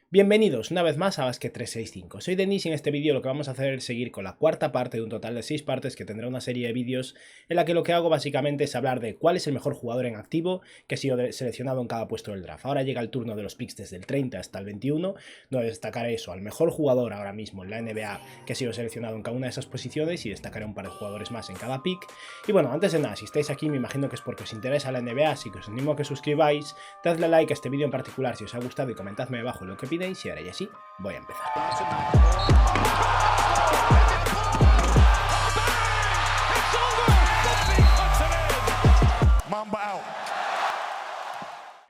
Bienvenidos una vez más a Basket 365. Soy Denis y en este vídeo lo que vamos a hacer es seguir con la cuarta parte de un total de 6 partes que tendrá una serie de vídeos en la que lo que hago básicamente es hablar de cuál es el mejor jugador en activo que ha sido seleccionado en cada puesto del draft. Ahora llega el turno de los picks desde el 30 hasta el 21, donde destacaré eso, al mejor jugador ahora mismo en la NBA que ha sido seleccionado en cada una de esas posiciones y destacaré un par de jugadores más en cada pick. Y bueno, antes de nada, si estáis aquí me imagino que es porque os interesa la NBA, así que os animo a que suscribáis, dadle like a este vídeo en particular si os ha gustado y comentadme abajo lo que pidáis y ahora ya sí, voy a empezar.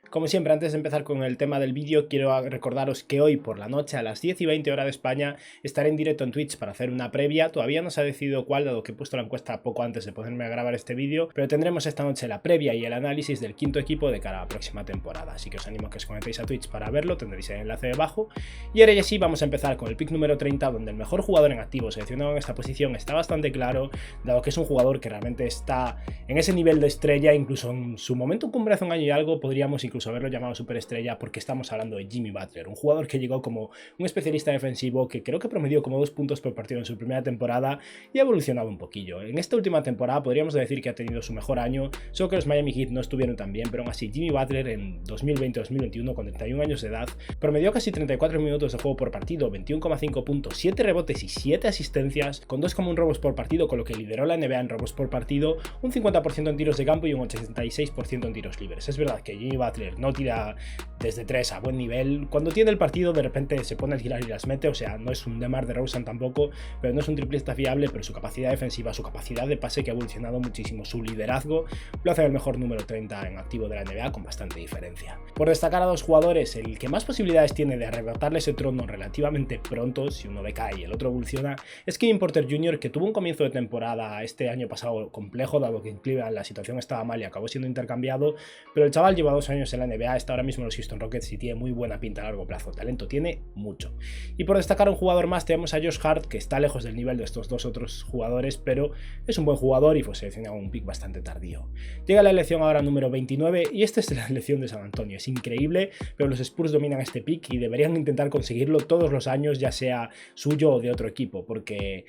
Como siempre, antes de empezar con el tema del vídeo, quiero recordaros que hoy por la noche a las 10:20 hora de España estaré en directo en Twitch para hacer una previa. Todavía no se ha decidido cuál, dado que he puesto la encuesta poco antes de ponerme a grabar este vídeo, pero tendremos esta noche la previa y el análisis del quinto equipo de cara a la próxima temporada. Así que os animo a que os conectéis a Twitch para verlo, tendréis el enlace debajo. Y ahora ya sí, vamos a empezar con el pick número 30, donde el mejor jugador en activo seleccionado en esta posición está bastante claro, dado que es un jugador que realmente está en ese nivel de estrella. Incluso en su momento cumbre hace un año y algo podríamos incluso haberlo llamado superestrella, porque estamos hablando de Jimmy Butler, un jugador que llegó como un especialista defensivo que creo que promedió como 2 puntos por partido en su primera temporada y ha evolucionado un poquillo. En esta última temporada podríamos decir que ha tenido su mejor año, solo que los Miami Heat no estuvieron tan bien, pero aún así Jimmy Butler en 2020-2021 con 31 años de edad promedió casi 34 minutos de juego por partido, 21,5 puntos, 7 rebotes y 7 asistencias, con 2,1 robos por partido, con lo que lideró la NBA en robos por partido, un 50% en tiros de campo y un 86% en tiros libres. Es verdad que Jimmy Butler no tira desde 3 a buen nivel. Cuando tiene el partido de repente se pone a tirar y las mete, o sea, no es un DeMar DeRozan tampoco, pero no es un triplista fiable, pero su capacidad defensiva, su capacidad de pase que ha evolucionado muchísimo, su liderazgo, lo hace el mejor número 30 en activo de la NBA con bastante diferencia. Por destacar a dos jugadores, el que más posibilidades tiene de arrebatarle ese trono relativamente pronto, si uno decae y el otro evoluciona, es Kevin Porter Jr., que tuvo un comienzo de temporada este año pasado complejo, dado que en Cleveland la situación estaba mal y acabó siendo intercambiado, pero el chaval lleva 2 años en la NBA, está ahora mismo en los Houston Rockets y tiene muy buena pinta a largo plazo, talento tiene mucho. Y por destacar a un jugador más tenemos a Josh Hart, que está lejos del nivel de estos dos otros jugadores, pero es un buen jugador y fue seleccionado un pick bastante tardío. Llega la elección ahora número 29 y esta es la elección de San Antonio, es increíble, pero los Spurs dominan este pick y deberían intentar conseguirlo todos los años, ya sea suyo o de otro equipo, porque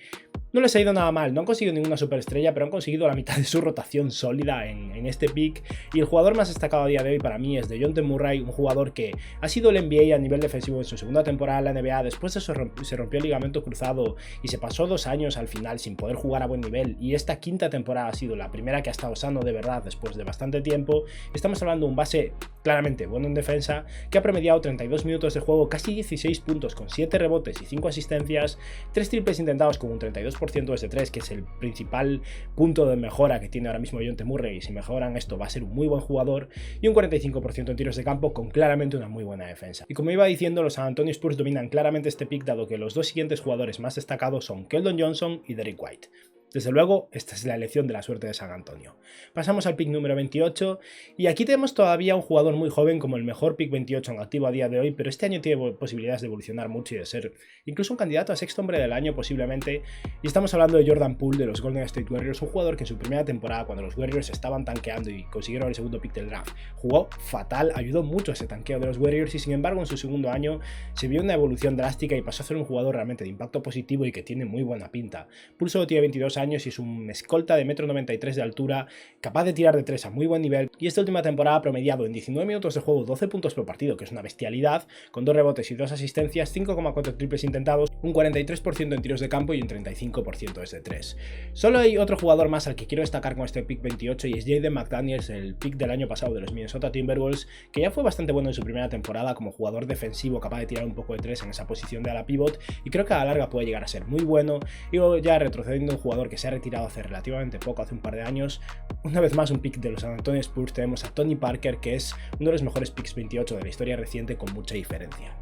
no les ha ido nada mal, no han conseguido ninguna superestrella, pero han conseguido la mitad de su rotación sólida en este pick. Y el jugador más destacado a día de hoy para mí es DeJounte Murray, un jugador que ha sido el NBA a nivel defensivo en su segunda temporada en la NBA. Después de eso se rompió el ligamento cruzado y se pasó 2 años al final sin poder jugar a buen nivel. Y esta quinta temporada ha sido la primera que ha estado sano de verdad después de bastante tiempo. Estamos hablando de un base claramente bueno en defensa, que ha promediado 32 minutos de juego, casi 16 puntos con 7 rebotes y 5 asistencias, 3 triples intentados con un 32% desde 3, que es el principal punto de mejora que tiene ahora mismo DeJounte Murray, y si mejoran esto va a ser un muy buen jugador, y un 45% en tiros de campo con claramente una muy buena defensa. Y como iba diciendo, los San Antonio Spurs dominan claramente este pick, dado que los dos siguientes jugadores más destacados son Keldon Johnson y Derrick White. Desde luego, esta es la elección de la suerte de San Antonio. Pasamos al pick número 28 y aquí tenemos todavía un jugador muy joven como el mejor pick 28 en activo a día de hoy, pero este año tiene posibilidades de evolucionar mucho y de ser incluso un candidato a sexto hombre del año posiblemente, y estamos hablando de Jordan Poole de los Golden State Warriors, un jugador que en su primera temporada, cuando los Warriors estaban tanqueando y consiguieron el segundo pick del draft, jugó fatal, ayudó mucho a ese tanqueo de los Warriors, y sin embargo en su segundo año se vio una evolución drástica y pasó a ser un jugador realmente de impacto positivo y que tiene muy buena pinta. Poole solo tiene 22 años y es un escolta de 1,93 m de altura, capaz de tirar de 3 a muy buen nivel, y esta última temporada ha promediado en 19 minutos de juego 12 puntos por partido, que es una bestialidad, con 2 rebotes y 2 asistencias, 5,4 triples intentados, un 43% en tiros de campo y un 35% desde 3. Solo hay otro jugador más al que quiero destacar con este pick 28 y es Jaden McDaniels, el pick del año pasado de los Minnesota Timberwolves, que ya fue bastante bueno en su primera temporada como jugador defensivo, capaz de tirar un poco de 3 en esa posición de ala pivot, y creo que a la larga puede llegar a ser muy bueno. Y luego, ya retrocediendo, un jugador que se ha retirado hace relativamente poco, hace un par de años, una vez más un pick de los San Antonio Spurs, tenemos a Tony Parker, que es uno de los mejores picks 28 de la historia reciente con mucha diferencia.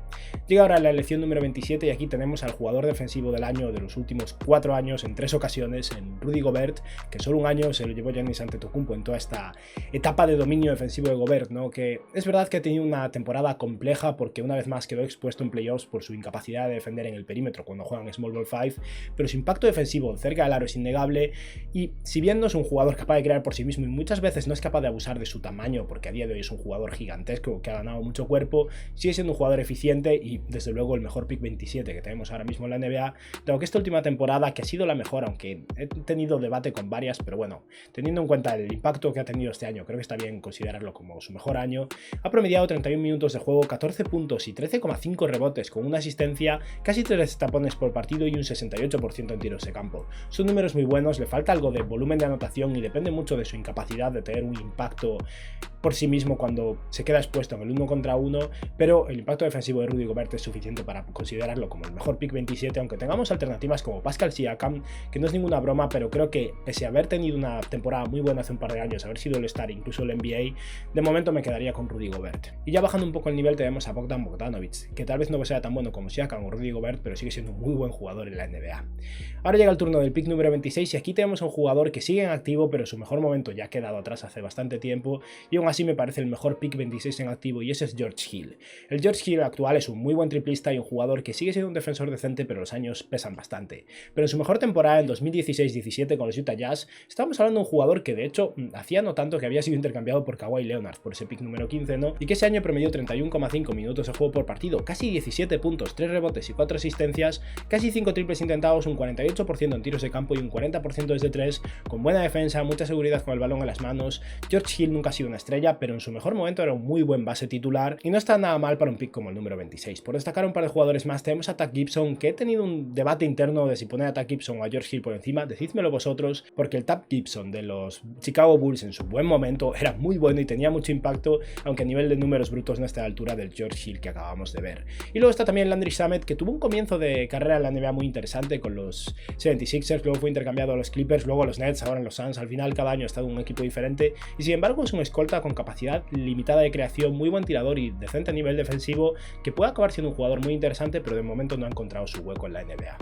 Llega ahora la elección número 27 y aquí tenemos al jugador defensivo del año de los últimos 4 años en 3 ocasiones, en Rudy Gobert, que solo un año se lo llevó Giannis Antetokounmpo en toda esta etapa de dominio defensivo de Gobert, ¿no? Que es verdad que ha tenido una temporada compleja porque una vez más quedó expuesto en playoffs por su incapacidad de defender en el perímetro cuando juegan Small Ball 5, pero su impacto defensivo cerca del aro es innegable, y si bien no es un jugador capaz de crear por sí mismo y muchas veces no es capaz de abusar de su tamaño, porque a día de hoy es un jugador gigantesco que ha ganado mucho cuerpo, sigue siendo un jugador eficiente 20 y desde luego el mejor pick 27 que tenemos ahora mismo en la NBA, dado que esta última temporada, que ha sido la mejor, aunque he tenido debate con varias, pero bueno, teniendo en cuenta el impacto que ha tenido este año, creo que está bien considerarlo como su mejor año, ha promediado 31 minutos de juego, 14 puntos y 13,5 rebotes con una asistencia, casi 3 tapones por partido y un 68% en tiros de campo. Son números muy buenos, le falta algo de volumen de anotación y depende mucho de su incapacidad de tener un impacto por sí mismo cuando se queda expuesto en el 1 contra 1, pero el impacto defensivo de Rudy Gobert es suficiente para considerarlo como el mejor pick 27, aunque tengamos alternativas como Pascal Siakam, que no es ninguna broma, pero creo que pese a haber tenido una temporada muy buena hace un par de años, haber sido el Star, incluso el NBA, de momento me quedaría con Rudy Gobert. Y ya bajando un poco el nivel tenemos a Bogdan Bogdanovic, que tal vez no sea tan bueno como Siakam o Rudy Gobert, pero sigue siendo un muy buen jugador en la NBA. Ahora llega el turno del pick número 26 y aquí tenemos a un jugador que sigue en activo, pero su mejor momento ya ha quedado atrás hace bastante tiempo, y aún así me parece el mejor pick 26 en activo, y ese es George Hill. El George Hill actual es un muy buen triplista y un jugador que sigue siendo un defensor decente, pero los años pesan bastante. Pero en su mejor temporada en 2016-17 con los Utah Jazz, estábamos hablando de un jugador que de hecho hacía no tanto que había sido intercambiado por Kawhi Leonard por ese pick número 15, ¿no? Y que ese año promedió 31,5 minutos de juego por partido, casi 17 puntos, 3 rebotes y 4 asistencias, casi 5 triples intentados, un 48% en tiros de campo y un 40% desde 3, con buena defensa, mucha seguridad con el balón en las manos. George Hill nunca ha sido una estrella, pero en su mejor momento era un muy buen base titular y no está nada mal para un pick como el número 26. Por destacar un par de jugadores más, tenemos a Taj Gibson, que he tenido un debate interno de si poner a Taj Gibson o a George Hill por encima, decídmelo vosotros, porque el Taj Gibson de los Chicago Bulls en su buen momento era muy bueno y tenía mucho impacto, aunque a nivel de números brutos no está a la altura del George Hill que acabamos de ver. Y luego está también Landry Shamet, que tuvo un comienzo de carrera en la NBA muy interesante con los 76ers, luego fue intercambiado a los Clippers, luego a los Nets, ahora en los Suns. Al final cada año ha estado un equipo diferente y sin embargo es un escolta con capacidad limitada de creación, muy buen tirador y decente a nivel defensivo, que puede acabar siendo un jugador muy interesante, pero de momento no ha encontrado su hueco en la NBA.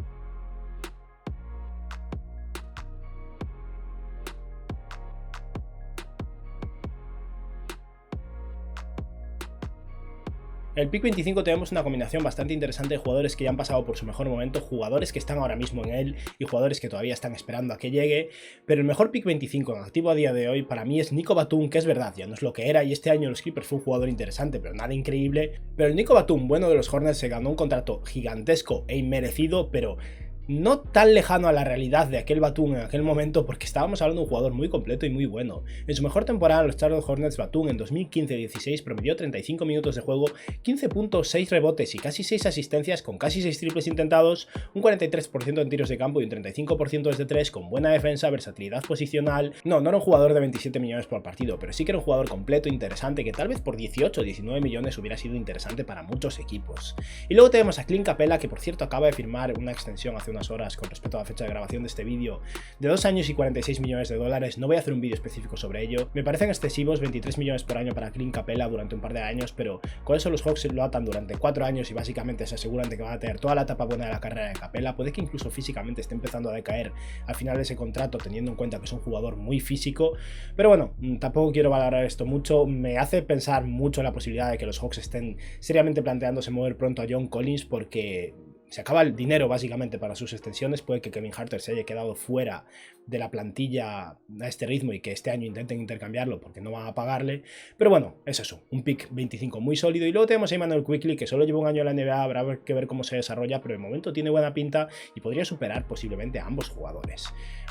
En el pick 25 tenemos una combinación bastante interesante de jugadores que ya han pasado por su mejor momento, jugadores que están ahora mismo en él y jugadores que todavía están esperando a que llegue, pero el mejor pick 25 en activo a día de hoy para mí es Nico Batum, que es verdad, ya no es lo que era y este año los Clippers fue un jugador interesante, pero nada increíble, pero el Nico Batum, bueno de los Hornets, se ganó un contrato gigantesco e inmerecido, pero no tan lejano a la realidad de aquel Batum en aquel momento, porque estábamos hablando de un jugador muy completo y muy bueno. En su mejor temporada los Charlotte Hornets, Batum en 2015-16 promedió 35 minutos de juego, 15 puntos, 6 rebotes y casi 6 asistencias con casi 6 triples intentados, un 43% en tiros de campo y un 35% desde 3, con buena defensa, versatilidad posicional. No era un jugador de 27 millones por partido, pero sí que era un jugador completo, interesante, que tal vez por 18 o 19 millones hubiera sido interesante para muchos equipos. Y luego tenemos a Clint Capela, que por cierto acaba de firmar una extensión hace unas horas con respecto a la fecha de grabación de este vídeo de 2 años y 46 millones de dólares. No voy a hacer un vídeo específico sobre ello. Me parecen excesivos 23 millones por año para Clint Capela durante un par de años, pero con eso los Hawks lo atan durante 4 años y básicamente se aseguran de que van a tener toda la etapa buena de la carrera de Capela. Puede que incluso físicamente esté empezando a decaer al final de ese contrato, teniendo en cuenta que es un jugador muy físico, pero bueno, tampoco quiero valorar esto mucho. Me hace pensar mucho en la posibilidad de que los Hawks estén seriamente planteándose mover pronto a John Collins, porque se acaba el dinero básicamente para sus extensiones. Puede que Kevin Huerter se haya quedado fuera de la plantilla a este ritmo y que este año intenten intercambiarlo porque no van a pagarle, pero bueno, es eso, un pick 25 muy sólido. Y luego tenemos a Immanuel Quickley, que solo lleva un año en la NBA, habrá que ver cómo se desarrolla, pero de momento tiene buena pinta y podría superar posiblemente a ambos jugadores.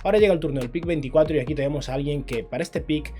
Ahora llega el turno del pick 24 y aquí tenemos a alguien que para este pick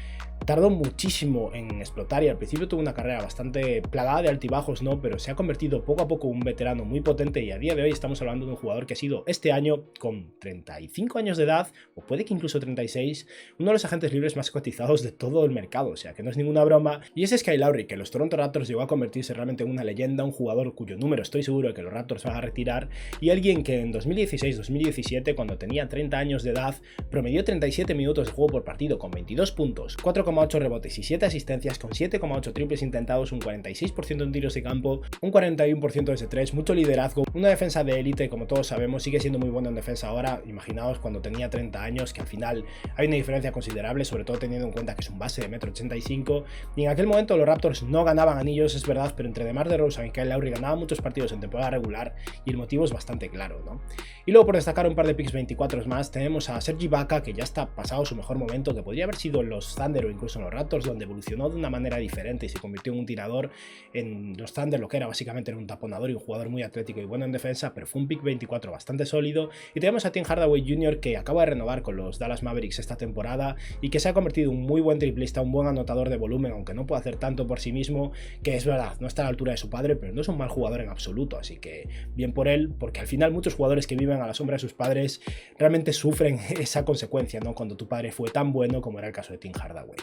tardó muchísimo en explotar y al principio tuvo una carrera bastante plagada de altibajos, ¿no? Pero se ha convertido poco a poco en un veterano muy potente y a día de hoy estamos hablando de un jugador que ha sido este año, con 35 años de edad, o puede que incluso 36, uno de los agentes libres más cotizados de todo el mercado, o sea que no es ninguna broma. Y ese es Kyle Lowry, que los Toronto Raptors llegó a convertirse realmente en una leyenda, un jugador cuyo número estoy seguro de que los Raptors van a retirar, y alguien que en 2016-2017, cuando tenía 30 años de edad, promedió 37 minutos de juego por partido con 22 puntos, 4,8 rebotes y 7 asistencias, con 7,8 triples intentados, un 46% en tiros de campo, un 41% desde 3, mucho liderazgo, una defensa defensa de élite, como todos sabemos, sigue siendo muy bueno en defensa ahora. Imaginaos cuando tenía 30 años, que al final hay una diferencia considerable, sobre todo teniendo en cuenta que es un base de 1,85 m, y en aquel momento los Raptors no ganaban anillos, es verdad, pero entre DeMar DeRozan y Kyle Lowry ganaban muchos partidos en temporada regular, y el motivo es bastante claro, ¿no? Y luego, por destacar un par de picks 24 más, tenemos a Serge Ibaka, que ya está pasado su mejor momento, que podría haber sido en los Thunder o incluso en los Raptors, donde evolucionó de una manera diferente y se convirtió en un tirador. En los Thunder lo que era básicamente era un taponador y un jugador muy atlético y bueno en defensa, pero fue un pick 24 bastante sólido. Y tenemos a Tim Hardaway Jr., que acaba de renovar con los Dallas Mavericks esta temporada y que se ha convertido en un muy buen triplista, un buen anotador de volumen, aunque no puede hacer tanto por sí mismo, que es verdad, no está a la altura de su padre, pero no es un mal jugador en absoluto, así que bien por él, porque al final muchos jugadores que viven a la sombra de sus padres realmente sufren esa consecuencia, ¿no? Cuando tu padre fue tan bueno como era el caso de Tim Hardaway.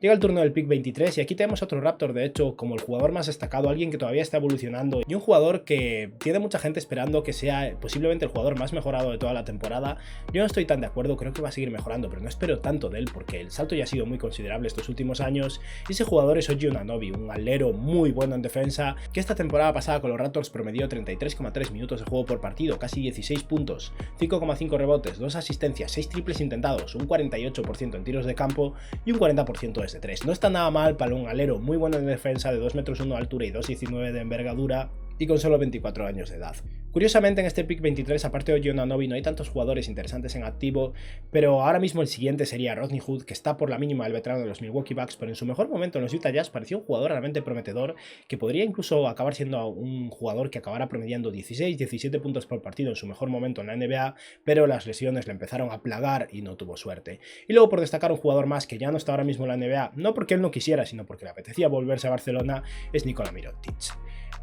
Llega el turno del pick 23 y aquí tenemos otro Raptor, de hecho, como el jugador más destacado, alguien que todavía está evolucionando y un jugador que tiene mucha gente esperando que sea posiblemente el jugador más mejorado de toda la temporada. Yo no estoy tan de acuerdo, creo que va a seguir mejorando, pero no espero tanto de él porque el salto ya ha sido muy considerable estos últimos años. Y ese jugador es OG Anunoby, un alero muy bueno en defensa, que esta temporada pasada con los Raptors promedió 33,3 minutos de juego por partido, casi 16 puntos, 5,5 rebotes, 2 asistencias, 6 triples intentados, un 48% en tiros de campo y un 40% de 3. No está nada mal para un alero muy bueno en defensa de 2,1 metros de altura y 2,19 de envergadura y con solo 24 años de edad. Curiosamente en este pick 23, aparte de Anunoby, no hay tantos jugadores interesantes en activo, pero ahora mismo el siguiente sería Rodney Hood, que está por la mínima del veterano de los Milwaukee Bucks, pero en su mejor momento en los Utah Jazz pareció un jugador realmente prometedor, que podría incluso acabar siendo un jugador que acabará promediando 16-17 puntos por partido en su mejor momento en la NBA, pero las lesiones le empezaron a plagar y no tuvo suerte. Y luego, por destacar un jugador más que ya no está ahora mismo en la NBA, no porque él no quisiera, sino porque le apetecía volverse a Barcelona, es Nikola Mirotic.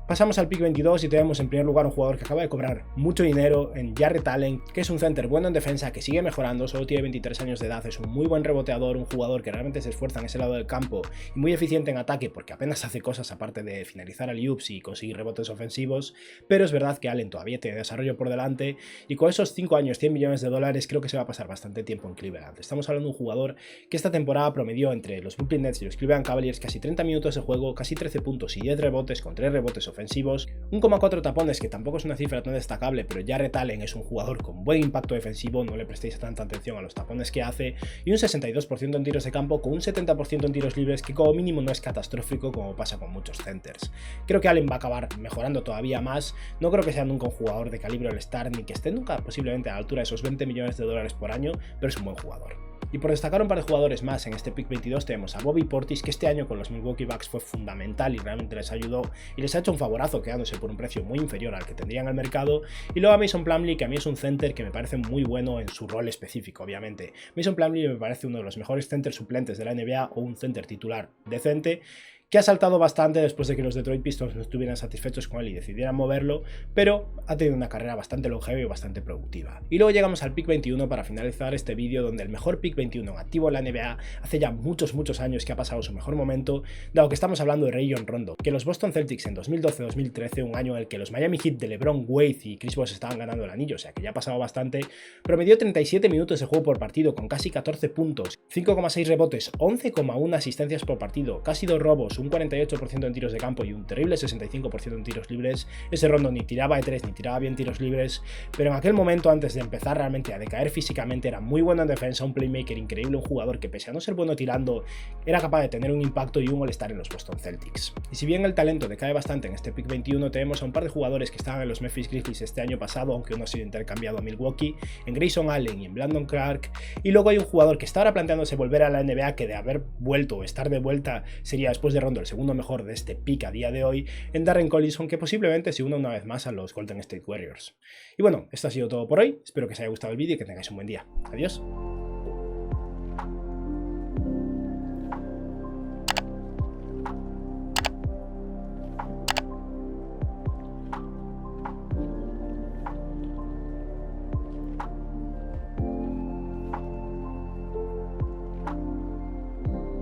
Pasamos al pick 22 y tenemos en primer lugar un jugador que acaba de cobrar mucho dinero en Jarrett Allen, que es un center bueno en defensa, que sigue mejorando, solo tiene 23 años de edad, es un muy buen reboteador, un jugador que realmente se esfuerza en ese lado del campo y muy eficiente en ataque porque apenas hace cosas aparte de finalizar alley-oops y conseguir rebotes ofensivos, pero es verdad que Allen todavía tiene desarrollo por delante y con esos 5 años, 100 millones de dólares, creo que se va a pasar bastante tiempo en Cleveland. Estamos hablando de un jugador que esta temporada promedió entre los Brooklyn Nets y los Cleveland Cavaliers casi 30 minutos de juego, casi 13 puntos y 10 rebotes con 3 rebotes ofensivos, 1,4 tapones, que tampoco es una cifra tan destacable, pero Jarrett Allen es un jugador con buen impacto defensivo, no le prestéis tanta atención a los tapones que hace, y un 62% en tiros de campo con un 70% en tiros libres, que como mínimo no es catastrófico como pasa con muchos centers. Creo que Allen va a acabar mejorando todavía más, no creo que sea nunca un jugador de calibre All-Star, ni que esté nunca posiblemente a la altura de esos 20 millones de dólares por año, pero es un buen jugador. Y por destacar un par de jugadores más en este pick 22 tenemos a Bobby Portis, que este año con los Milwaukee Bucks fue fundamental y realmente les ayudó y les ha hecho un favorazo quedándose por un precio muy inferior al que tendrían en el mercado. Y luego a Mason Plumlee, que a mí es un center que me parece muy bueno en su rol específico, obviamente. Mason Plumlee me parece uno de los mejores centers suplentes de la NBA o un center titular decente, que ha saltado bastante después de que los Detroit Pistons no estuvieran satisfechos con él y decidieran moverlo, pero ha tenido una carrera bastante longeva y bastante productiva. Y luego llegamos al pick 21 para finalizar este vídeo, donde el mejor pick 21 activo en la NBA hace ya muchos años que ha pasado su mejor momento, dado que estamos hablando de Rajon Rondo, que los Boston Celtics en 2012-2013, un año en el que los Miami Heat de LeBron, Wade y Chris Bosh estaban ganando el anillo, o sea que ya ha pasado bastante, promedió 37 minutos de juego por partido con casi 14 puntos, 5,6 rebotes, 11,1 asistencias por partido, casi 2 robos, un 48% en tiros de campo y un terrible 65% en tiros libres. Ese Rondo ni tiraba de 3 ni tiraba bien tiros libres, pero en aquel momento, antes de empezar realmente a decaer físicamente, era muy bueno en defensa, un playmaker increíble, un jugador que pese a no ser bueno tirando, era capaz de tener un impacto y un all-star en los Boston Celtics. Y si bien el talento decae bastante en este pick 21, tenemos a un par de jugadores que estaban en los Memphis Grizzlies este año pasado, aunque uno ha sido intercambiado a Milwaukee, en Grayson Allen y en Brandon Clark, y luego hay un jugador que está ahora planteándose volver a la NBA, que de haber vuelto o estar de vuelta sería después de Rondo el segundo mejor de este pick a día de hoy, en Darren Collison, que posiblemente se una vez más a los Golden State Warriors. Y bueno, esto ha sido todo por hoy, espero que os haya gustado el vídeo y que tengáis un buen día. Adiós.